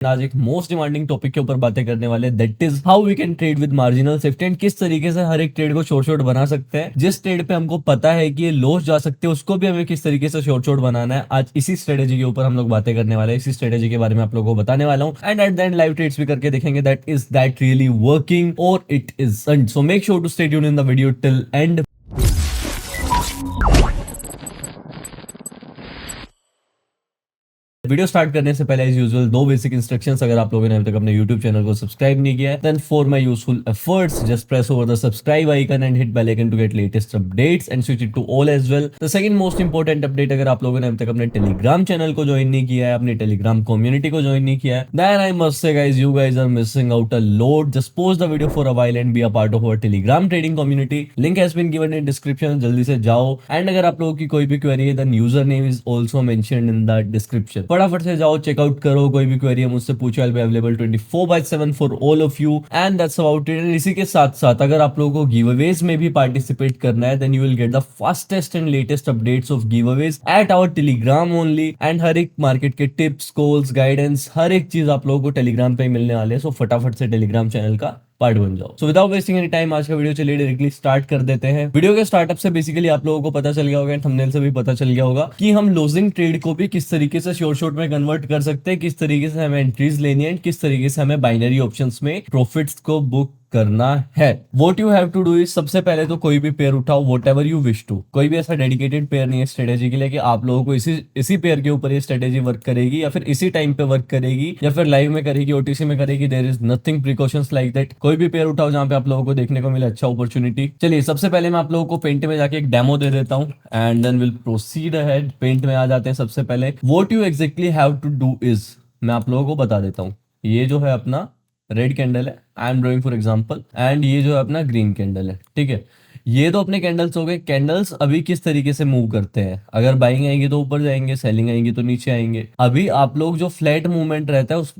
आज एक most demanding topic के ऊपर बातें करने वाले, that is how we can trade with marginal safety and किस तरीके से हर एक ट्रेड को शॉर्ट शॉर्ट बना सकते हैं। जिस ट्रेड पे हमको पता है कि ये लॉस जा सकते हैं उसको भी हमें किस तरीके से शॉर्ट शॉर्ट बनाना है। आज इसी स्ट्रेटेजी के ऊपर हम लोग बातें करने वाले हैं, इसी स्ट्रेटेजी के बारे में आप लोगों को बताने वाला हूँ and at the end live trades भी करके देखेंगे that is that really working और it is. So make sure to stay tuned in the video till end. Video start करने से पहले एज यूजुअल दो बेसिक इंस्ट्रक्शंस, अगर आप लोगों ने अभी तक अपने YouTube चैनल को सब्सक्राइब नहीं किया है then for my useful efforts just press over the subscribe icon and hit bell icon to get latest updates and switch it to all as well. The second most important update, अगर आप लोगों ने अभी तक अपने Telegram channel को join नहीं किया है, अपनी टेलीग्राम कम्युनिटी को ज्वाइन नहीं किया है, then I must say guys you guys are missing out a lot. Just pause the video for a while and be a part of our Telegram trading community. Link has been given in description, जल्दी से जाओ। And अगर आप लोगों की कोई भी query है then user name is also mentioned in the description. फटाफट से जाओ, चेकआउट करो, कोई भी क्वेरी है मुझसे पूछो, I will be available 24/7 for all of you and that's about it. And इसी के साथ साथ अगर आप लोगों को गिवअवेज में भी पार्टिसिपेट करना है then you will get the fastest and latest updates of giveaways at our Telegram only. And हर एक मार्केट के टिप्स, कॉल्स, गाइडेंस, हर एक चीज आप लोगों को टेलीग्राम पे मिलने वाले हैं। सो फटाफट से टेलीग्राम चैनल का पार्ट बन जाओ। So without wasting any time आज का वीडियो चलिए डायरेक्टली स्टार्ट कर देते हैं। वीडियो के स्टार्टअप से बेसिकली आप लोगों को पता चल गया होगा, थंबनेल से भी पता चल गया होगा कि हम लूजिंग ट्रेड को भी किस तरीके से शॉर्ट शॉर्ट में कन्वर्ट कर सकते हैं, किस तरीके से हमें एंट्रीज लेनी है, किस तरीके से हमें बाइनरी ऑप्शंस में प्रॉफिट्स को बुक करना है। What you have to do is, सबसे पहले तो कोई भी पेयर उठाओ, whatever you wish to. कोई भी ऐसा डेडिकेटेड पेयर नहीं है स्ट्रेटेजी के लिए कि आप लोगों को इसी पेयर के ऊपर ये स्ट्रेटेजी वर्क करेगी या फिर इसी टाइम पे वर्क करेगी या फिर लाइव में करेगी, ओटीसी में करेगी। There is nothing precautions like that. कोई भी पेयर उठाओ जहां पे आप लोगों को देखने को मिले अच्छा अपॉर्चुनिटी। चलिए सबसे पहले मैं आप लोगों को पेंट में जाके एक डेमो दे देता हूँ and then will proceed ahead. Paint में आ जाते हैं। सबसे पहले what you exactly have to do is, मैं आप लोगों को बता देता हूँ। ये जो है अपना रेड कैंडल है, I am drawing for example, and ये जो है अपना ग्रीन कैंडल है, ठीक है। ये तो अपने कैंडल्स हो गए। कैंडल्स अभी किस तरीके से मूव करते हैं, अगर बाइंग आएंगे तो ऊपर जाएंगे, सेलिंग आएंगे तो नीचे आएंगे। अभी आप लोग जो फ्लैट मूवमेंट रहता है उस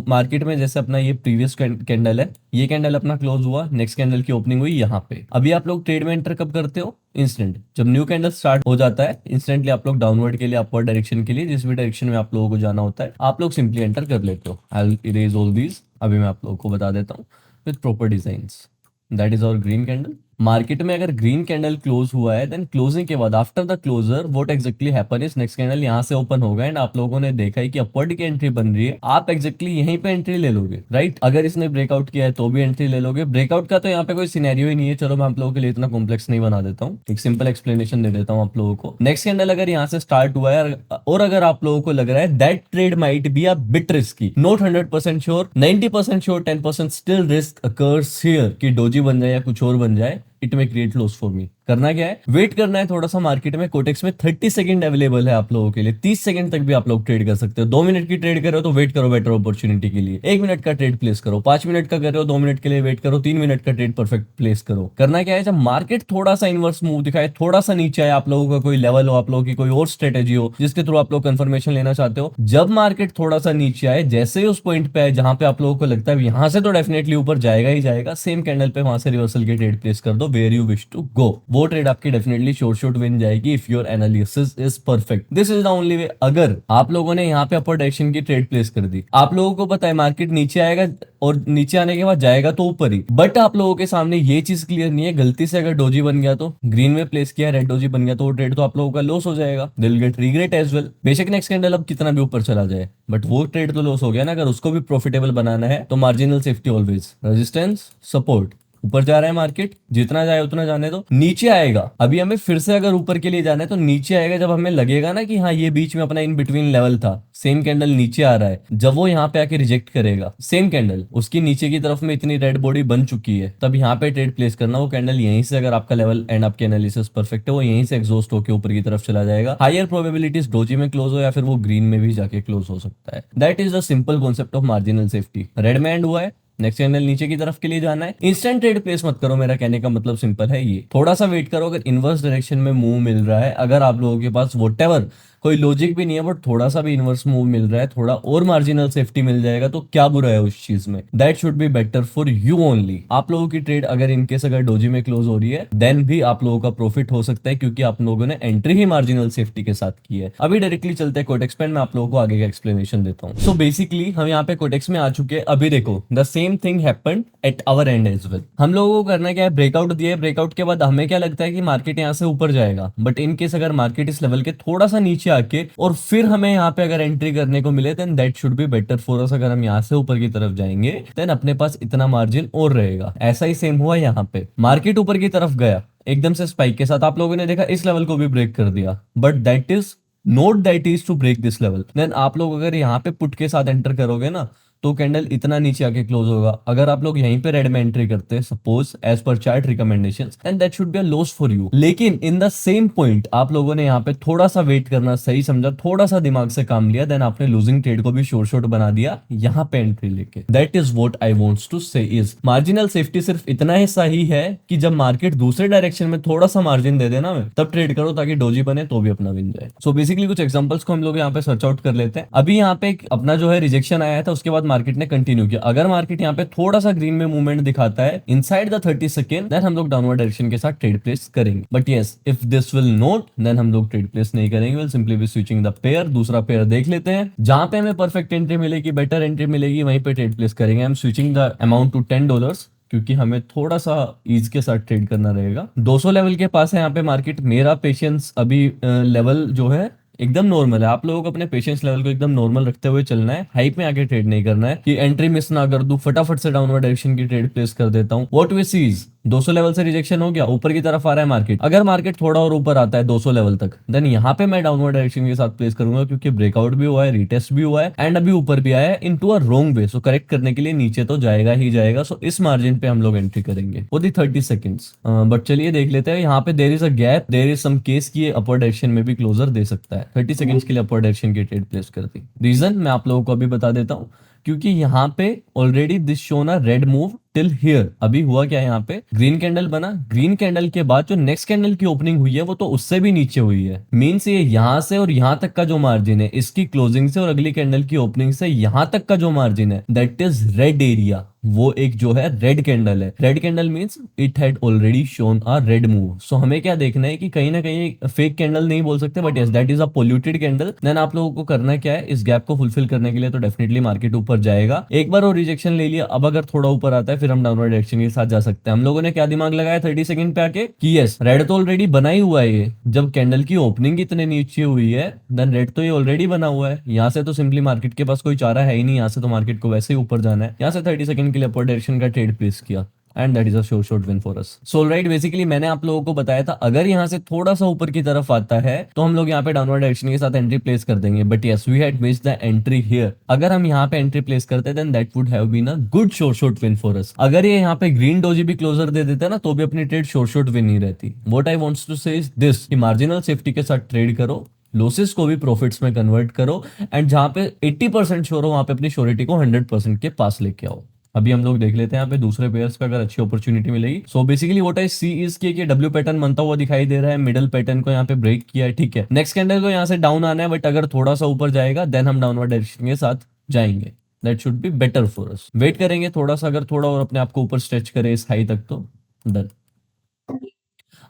मार्केट में, जैसे अपना ये प्रीवियस कैंडल है, ये कैंडल अपना क्लोज हुआ, नेक्स्ट कैंडल की ओपनिंग हुई यहाँ पे। अभी आप लोग ट्रेड में एंटर कब करते हो, इंस्टेंट। जब न्यू कैंडल स्टार्ट हो जाता है इंस्टेंटली आप लोग डाउनवर्ड के लिए, अपवर्ड डायरेक्शन के लिए, जिस भी डायरेक्शन में आप लोगों को जाना होता है आप लोग सिंपली एंटर कर लेते हो। I will erase all these. अभी मैं आप लोगों को बता देता हूँ with proper designs. That is our green candle. Market में अगर ग्रीन कैंडल क्लोज हुआ है देन क्लोजिंग के बाद after the closure what exactly happen is, next candle यहाँ से ओपन होगा एंड आप लोगों ने देखा है कि अपवर्ड की एंट्री बन रही है, आप एग्जैक्टली यहीं पे एंट्री ले लोगे, राइट। अगर इसने ब्रेकआउट किया है तो भी एंट्री ले लोगे। ब्रेकआउट का तो यहाँ पे कोई सिनेरियो ही नहीं है। चलो मैं आप लोगों के लिए इतना कॉम्प्लेक्स नहीं बना देता हूँ, एक सिंपल एक्सप्लेनेशन दे देता हूँ आप लोगों को। नेक्स्ट कैंडल अगर यहाँ से स्टार्ट हुआ है और अगर आप लोगों को लग रहा है that trade might be a bit risky, not 100% sure, 90% sure, 10% still risk occurs here कि डोजी बन जाए या कुछ और बन जाए, इट में क्रिएट लॉस फॉर मी। करना क्या है, वेट करना है थोड़ा सा। मार्केट में कोटेक्स में 30 सेकंड अवेलेबल है आप लोगों के लिए, 30 सेकंड तक भी आप लोग ट्रेड कर सकते हो। 2 मिनट की ट्रेड कर रहे हो तो वेट करो बेटर अपॉर्चुनिटी के लिए, 1 मिनट का ट्रेड प्लेस करो। 5 मिनट का कर रहे हो 2 मिनट के लिए वेट करो, 3 मिनट का ट्रेड परफेक्ट प्लेस करो। करना क्या है, जब मार्केट थोड़ा सा इनवर्स मूव दिखाए, थोड़ा सा नीचे आए, आप लोगों का कोई लेवल हो, आप लोगों की कोई और स्ट्रेटेजी हो जिसके थ्रू आप लोग कंफर्मेशन लेना चाहते हो, जब मार्केट थोड़ा सा नीचे आए, जैसे ही उस पॉइंट पे आए जहां पे आप लोगों को लगता है यहां से तो डेफिनेटली ऊपर जाएगा ही जाएगा, सेम कैंडल पे वहां से रिवर्सल की ट्रेड प्लेस कर दो where you wish to go. वो ट्रेड आपकी डेफिनेटली शॉर्ट विन जाएगी if your analysis is perfect. This is the only way. अगर आप लोगों ने यहाँ पे अपर डायरेक्शन की ट्रेड प्लेस कर दी, आप लोगों को पता है मार्केट नीचे आएगा और नीचे आने के बाद जाएगा तो ऊपर ही, बट आप लोगों के सामने ये चीज क्लियर नहीं है, गलती से अगर डोजी बन गया तो ग्रीन में प्लेस किया, रेड डोजी बन गया तो वो ट्रेड तो आप लोगों का लॉस हो जाएगा। They will get regret as well. बेशक नेक्स्ट कैंडल अब कितना भी ऊपर चला जाए बट वो ट्रेड तो लॉस हो गया ना। अगर उसको भी प्रॉफिटेबल बनाना है तो marginal safety always, resistance, support. ऊपर जा रहा है मार्केट, जितना जाए उतना जाने दो, नीचे आएगा। अभी हमें फिर से अगर ऊपर के लिए जाना है तो नीचे आएगा जब हमें लगेगा ना कि हाँ ये बीच में अपना इन बिटवीन लेवल था, सेम कैंडल नीचे आ रहा है, जब वो यहाँ पे आके रिजेक्ट करेगा सेम कैंडल, उसकी नीचे की तरफ में इतनी रेड बॉडी बन चुकी है, तब यहाँ पे ट्रेड प्लेस करना। वो कैंडल यहीं से, अगर आपका लेवल एंड आपके एनालिसिस परफेक्ट है, वो यहीं से एग्जॉस्ट होकर ऊपर की तरफ चला जाएगा। हायर प्रोबेबिलिटीज डोजी में क्लोज हो या फिर वो ग्रीन में भी जाके क्लोज हो सकता है। That is the simple concept of marginal safety. Red में एंड हुआ है, नेक्स्ट कैंडल नीचे की तरफ के लिए जाना है, इंस्टेंट ट्रेड प्लेस मत करो। मेरा कहने का मतलब सिंपल है ये, थोड़ा सा वेट करो। अगर इनवर्स डायरेक्शन में मूव मिल रहा है, अगर आप लोगों के पास व्हाटएवर कोई लॉजिक भी नहीं है, बट थोड़ा सा भी इनवर्स मूव मिल रहा है, थोड़ा और मार्जिनल सेफ्टी मिल जाएगा तो क्या बुरा है उस चीज में। That should be better for you only. आप लोगों की ट्रेड अगर इनकेस अगर डोजी में क्लोज हो रही है देन भी आप लोगों का प्रॉफिट हो सकता है, क्योंकि आप लोगों ने एंट्री ही मार्जिनल सेफ्टी के साथ की है। अभी डायरेक्टली चलते हैं कोटेक्स पे, मैं आप लोगों को आगे का एक्सप्लेनेशन देता हूँ। सो बेसिकली हम यहाँ पे कोटेक्स में आ चुके हैं। अभी देखो the same thing happened at our end as well. हम लोगों को करना क्या है, ब्रेकआउट दिया है, ब्रेकआउट के बाद हमें क्या लगता है कि मार्केट यहाँ से ऊपर जाएगा, बट इन केस अगर मार्केट इस लेवल के थोड़ा सा नीचे आके और फिर हमें यहाँ पे अगर एंट्री करने को मिले then that should be better for us. अगर हम यहाँ से ऊपर की तरफ जाएंगे देन अपने पास इतना मार्जिन और रहेगा। ऐसा ही सेम हुआ यहाँ पे, मार्केट ऊपर की तरफ गया एकदम से स्पाइक के साथ, आप लोगों ने देखा इस लेवल को भी ब्रेक कर दिया, but that is not that is to break this level. Then आप लोग अगर यहाँ पे पुट के साथ एंटर करोगे ना तो कैंडल इतना नीचे आके क्लोज होगा। अगर आप लोग यहीं पे रेड में एंट्री करते हैं suppose as per chart recommendations, and that should be a loss for you. लेकिन इन द सेम पॉइंट आप लोगों ने यहाँ पे थोड़ा सा वेट करना सही समझा, थोड़ा सा दिमाग से काम लिया, देन आपने लूजिंग ट्रेड को भी शॉर्ट शॉर्ट बना दिया यहाँ पे एंट्री लेके। That is what I wants to say is marginal safety सिर्फ इतना ही सही है कि जब मार्केट दूसरे डायरेक्शन में थोड़ा सा मार्जिन दे देना तब ट्रेड करो, ताकि डोजी बने तो भी अपना विन जाए। सो बेसिकली कुछ एग्जांपल्स को हम लोग यहाँ पे सर्च आउट कर लेते हैं। अभी यहाँ पे अपना जो है रिजेक्शन आया था, उसके बाद मार्केट ने कंटिन्यू किया। अगर मार्केट यहाँ पे थोड़ा सा ग्रीन में मूवमेंट दिखाता है इनसाइड द 30 सेकेंड, देन हम लोग डाउनवर्ड डायरेक्शन के साथ ट्रेड प्लेस करेंगे। But yes if this will not, then हम लोग ट्रेड प्लेस नहीं करेंगे, will simply be switching the pair. दूसरा पेयर देख लेते हैं जहां पे हमें परफेक्ट एंट्री मिलेगी, बेटर एंट्री मिलेगी, वहीं पे ट्रेड प्लेस करेंगे। I am switching the amount to $10 क्योंकि हमें थोड़ा सा ईज के साथ ट्रेड करना रहेगा। 200 लेवल के पास है यहाँ पे मार्केट। मेरा पेशेंस अभी लेवल जो है एकदम नॉर्मल है। आप लोगों को अपने पेशेंस लेवल को एकदम नॉर्मल रखते हुए चलना है, हाइप में आके ट्रेड नहीं करना है कि एंट्री मिस ना कर दूं, फटाफट से डाउनवर्ड डायरेक्शन की ट्रेड प्लेस कर देता हूं। What we see is 200 level से रिजेक्शन हो गया, ऊपर की तरफ आ रहा है मार्केट। अगर मार्केट थोड़ा और ऊपर आता है 200 लेवल तक, देन यहाँ पे मैं डाउनवर्ड डायरेक्शन के साथ प्लेस करूंगा, क्योंकि ब्रेकआउट भी हुआ है, रिटेस्ट भी हुआ है एंड अभी ऊपर भी आया है into a wrong way. So correct करने के लिए नीचे तो जाएगा ही जाएगा। सो इस मार्जिन पे हम लोग एंट्री करेंगे फॉर दी 30 सेकंड्स। बट चलिए देख लेते हैं यहाँ पे there is a gap, there is some case की अपर डायरेक्शन में भी क्लोजर दे सकता है। 30 सेकंड्स के लिए अपर डायरेक्शन की ट्रेड प्लेस कर दी। रीजन मैं आप लोगों को अभी बता देता हूँ, क्योंकि यहाँ पे already this shown a red move till here. अभी हुआ क्या है, यहाँ पे ग्रीन कैंडल बना, ग्रीन कैंडल के बाद जो नेक्स्ट कैंडल की ओपनिंग हुई है वो तो उससे भी नीचे हुई है। मींस ये यहाँ से और यहाँ तक का जो मार्जिन है, इसकी क्लोजिंग से और अगली कैंडल की ओपनिंग से यहाँ तक का जो मार्जिन है, दैट इज रेड एरिया। वो एक जो है रेड कैंडल है। Red candle means it had already shown a red move. So हमें क्या देखना है कि कहीं ना कहीं फेक कैंडल नहीं बोल सकते, but yes that is a polluted candle. Then आप लोगों को करना क्या है, इस गैप को फुलफिल करने के लिए तो डेफिनेटली मार्केट ऊपर जाएगा। एक बार और रिजेक्शन ले लिया, अब अगर थोड़ा ऊपर आता है फिर हम डाउनवर्ड डायरेक्शन के साथ जा सकते हैं। हम लोगों ने क्या दिमाग लगाया 30 सेकंड पे आके कि यस रेड तो ऑलरेडी बना ही हुआ है। ये जब कैंडल की ओपनिंग इतने नीचे हुई है देन रेड तो ये ऑलरेडी बना हुआ है। यहाँ से तो सिंपली मार्केट के पास कोई चारा है ही नहीं, यहाँ से तो मार्केट को वैसे ही ऊपर जाना है। यहाँ से 30 सेकंड के लिए अपर डायरेक्शन का ट्रेड प्लेस किया and that is a sure shot win for us. So right basically मैंने आप लोगों को बताया था अगर यहाँ से थोड़ा सा ऊपर की तरफ आता है तो हम लोग यहाँ पे डाउनवर्ड डायरेक्शन के साथ एंट्री प्लेस कर देंगे। But yes we had missed the entry here. अगर हम यहाँ पे एंट्री प्लेस करते then that would have been a good sure shot win for us. अगर ये यहाँ पे ग्रीन डोजी भी क्लोजर दे देता ना तो भी अपनी ट्रेड श्योर शॉट विन नहीं रहती। What I wants to say is this कि मार्जिनल सेफ्टी के साथ ट्रेड करो, लॉसेस को भी प्रॉफिट्स में कन्वर्ट करो एंड जहां पे 80% श्योर हो वहां पे अपनी श्योरिटी को 100% के पास लेके आओ। अभी हम लोग देख लेते हैं यहाँ पे दूसरे पेयर्स पे अगर अच्छी अपॉर्चुनिटी मिलेगी। So basically what I see is कि डब्ल्यू पैटर्न बनता हुआ दिखाई दे रहा है, मिडल पैटर्न को यहाँ पे ब्रेक किया है, ठीक है। नेक्स्ट कैंडल को यहाँ से डाउन आना है, बट अगर थोड़ा सा ऊपर जाएगा देन हम डाउनवर्ड डायरेक्शन के साथ जाएंगे। That should be better for us. Wait करेंगे थोड़ा सा, अगर थोड़ा और अपने आप को ऊपर स्ट्रेच करे इस हाई तक तो डन।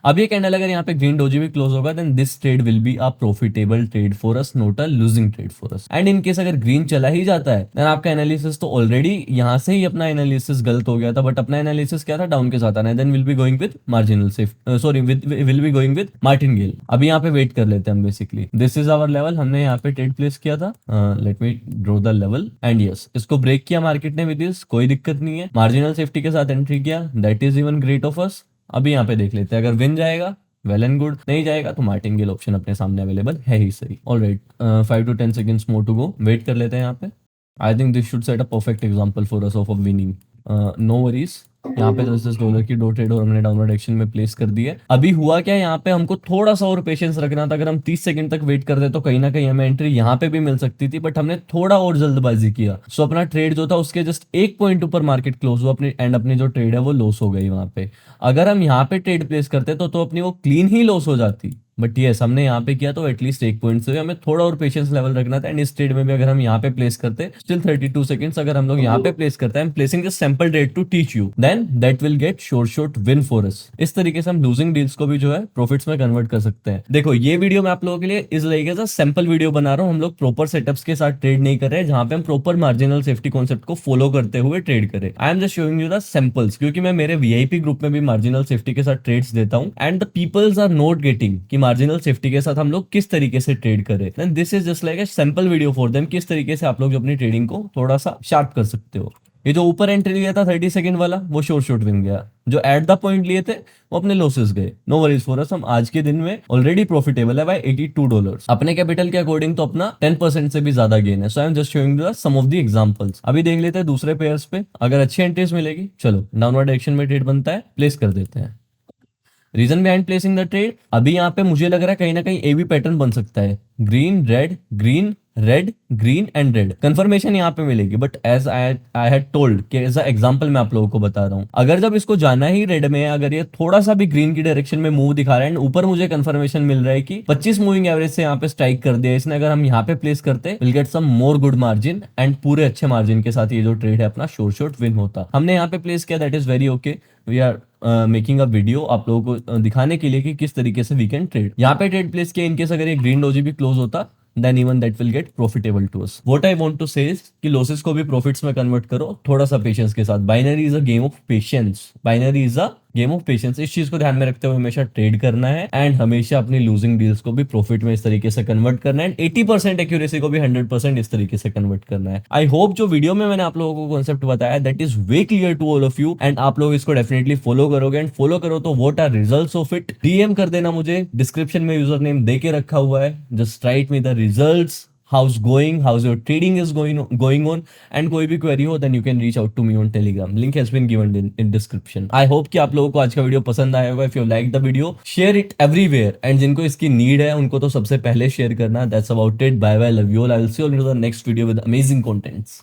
अब ये कैंडल अगर यहाँ पे ग्रीन डोजी भी क्लोज होगा then this trade will be a profitable trade for us, not a losing trade for us. And in case अगर ग्रीन चला ही जाता है देन आपका एनालिसिस तो ऑलरेडी यहाँ से ही अपना एनालिसिस गलत हो गया था। बट अपना एनालिसिस क्या था, डाउन के साथ आना है। Then will be going with marginal safe, sorry will be going with martingale. अभी यहाँ पे वेट कर लेते हैं हम। Basically this is our level, हमने यहाँ पे ट्रेड प्लेस किया था। Let me draw the level and yes इसको ब्रेक किया मार्केट ने विद दिस, कोई दिक्कत नहीं है। मार्जिनल सेफ्टी के साथ एंट्री किया, that is even great of us. अभी यहाँ पे देख लेते हैं, अगर विन जाएगा वेल एंड गुड, नहीं जाएगा तो मार्टिनगेल ऑप्शन अपने सामने अवेलेबल है ही सही। Alright 5 to 10 seconds more to go. Wait कर लेते हैं यहाँ पे। I think this should set a perfect example for us of a winning. No worries, यहाँ पे $10 की 2 ट्रेड और हमने डाउनवर्ड डायरेक्शन में प्लेस कर दी है। अभी हुआ क्या, यहाँ पे हमको थोड़ा सा और पेशेंस रखना था। अगर हम 30 सेकंड तक वेट करते तो कहीं ना कहीं हमें एंट्री यहाँ पे भी मिल सकती थी, बट हमने थोड़ा और जल्दबाजी किया। सो अपना ट्रेड जो था उसके जस्ट एक पॉइंट ऊपर मार्केट क्लोज हुआ अपनी, एंड अपनी जो ट्रेड है वो लॉस हो गई वहां पे। अगर हम यहाँ पे ट्रेड प्लेस करते तो अपनी वो क्लीन ही लॉस हो जाती। बट यस हमने यहाँ पे किया तो एटलीस्ट 1 पॉइंट से हमें थोड़ा और पेशेंस लेवल रखना था। एंड इस ट्रेड में भी अगर हम यहाँ पे प्लेस करते स्टिल 32 सेकंड्स, अगर हम लोग यहाँ पे प्लेस करते हैं, placing this sample trade to teach you, then that will get sure shot win for us. इस तरीके से हम लूजिंग डील्स को भी जो है प्रॉफिट्स में कन्वर्ट कर सकते हैं। देखो ये वीडियो मैं आप लोगों के लिए इस like as a sample video बना रहा हूँ। हम लोग प्रॉपर सेटअप्स के साथ ट्रेड नहीं कर रहे हैं, जहां पे हम प्रॉपर मार्जिनल सेफ्टी कॉन्सेप्ट को फॉलो करते हुए ट्रेड करें। आई am just showing you the samples, क्योंकि मैं मेरे वीआईपी ग्रुप में भी मार्जिनल सेफ्टी के साथ ट्रेड्स देता हूं and the peoples are not getting कि मार्जिनल सेफ्टी के साथ हम लोग किस तरीके से ट्रेड करें। Then this is just like a sample video for them, किस तरीके से आप लोग जो अपनी ट्रेडिंग को थोड़ा सा शार्प कर सकते हो। ये जो ऊपर एंट्री लिया था 30 सेकंड वाला, वो शॉर्ट शॉट विन गया। जो एट द पॉइंट लिए थे वो अपने लॉसेस गए। नो वरीज फॉर अस, हम आज के दिन में ऑलरेडी प्रॉफिटेबल है बाय $82। अपने कैपिटल के अकॉर्डिंग तो अपना 10% से भी ज्यादा गेन है। So I am just showing you some of the examples. अभी देख लेते हैं दूसरे पेयर्स पे, अगर अच्छी एंट्रीज मिलेगी, चलो डाउनवर्ड डायरेक्शन में ट्रेड बनता है, प्लेस कर देते हैं। Reason behind placing the trade, अभी यहाँ पे मुझे लग रहा है कहीं ना कहीं ए बी पैटर्न बन सकता है, green red green red green and red. Confirmation यहाँ पे मिलेगी, but as I had told कि एज अ एग्जांपल मैं आप लोगों को बता रहा हूँ, अगर जब इसको जाना ही रेड में है, अगर ये थोड़ा सा भी ग्रीन की डायरेक्शन में मूव दिखा रहा है एंड ऊपर मुझे कंफर्मेशन मिल रहा है कि 25 मूविंग एवरेज से यहाँ पे स्ट्राइक कर दिया इसने, अगर हम यहाँ पे प्लेस करते will get some more good margin and पूरे अच्छे मार्जिन के साथ ये जो ट्रेड है अपना शॉर्ट शॉर्ट विन होता। हमने यहाँ पे प्लेस किया, that is very okay. We are making a video आप लोगों को दिखाने के लिए कि किस तरीके से वी कैन ट्रेड। यहाँ पे ट्रेड प्लेस किया, इनकेस अगर ये ग्रीन डोजी भी क्लोज होता then even that will get profitable to us. What I want to say is कि losses को भी profits में convert करो थोड़ा सा patience के साथ। Binary is a game of patience. Binary is a game of patience. इस चीज को ध्यान में रखते हुए हमेशा ट्रेड करना है एंड हमेशा अपनी लूजिंग डील्स को भी प्रॉफिट में इस तरीके से कन्वर्ट करना है। 80% एक्यूरेसी को भी 100% इस तरीके से कन्वर्ट करना है। आई होप जो वीडियो में मैंने आप लोगों को कॉन्सेप्ट बताया that is way clear to all of you and आप लोग इसको डेफिनेटली फॉलो करोगे। एंड फॉलो करो तो what are results of it, DM कर देना मुझे, डिस्क्रिप्शन में यूजर नेम दे के रखा हुआ है। Just right me the results, how's going, how's your trading is going on, and कोई भी query हो then you can reach out to me on Telegram. Link has been given in description. I hope कि आप लोगों को आज का video पसंद आया होगा। If you like the video, share it everywhere. And जिनको इसकी नीड है उनको तो सबसे पहले शेयर करना। That's about it. Bye bye. Love you all. I will see you all in the next video with amazing contents.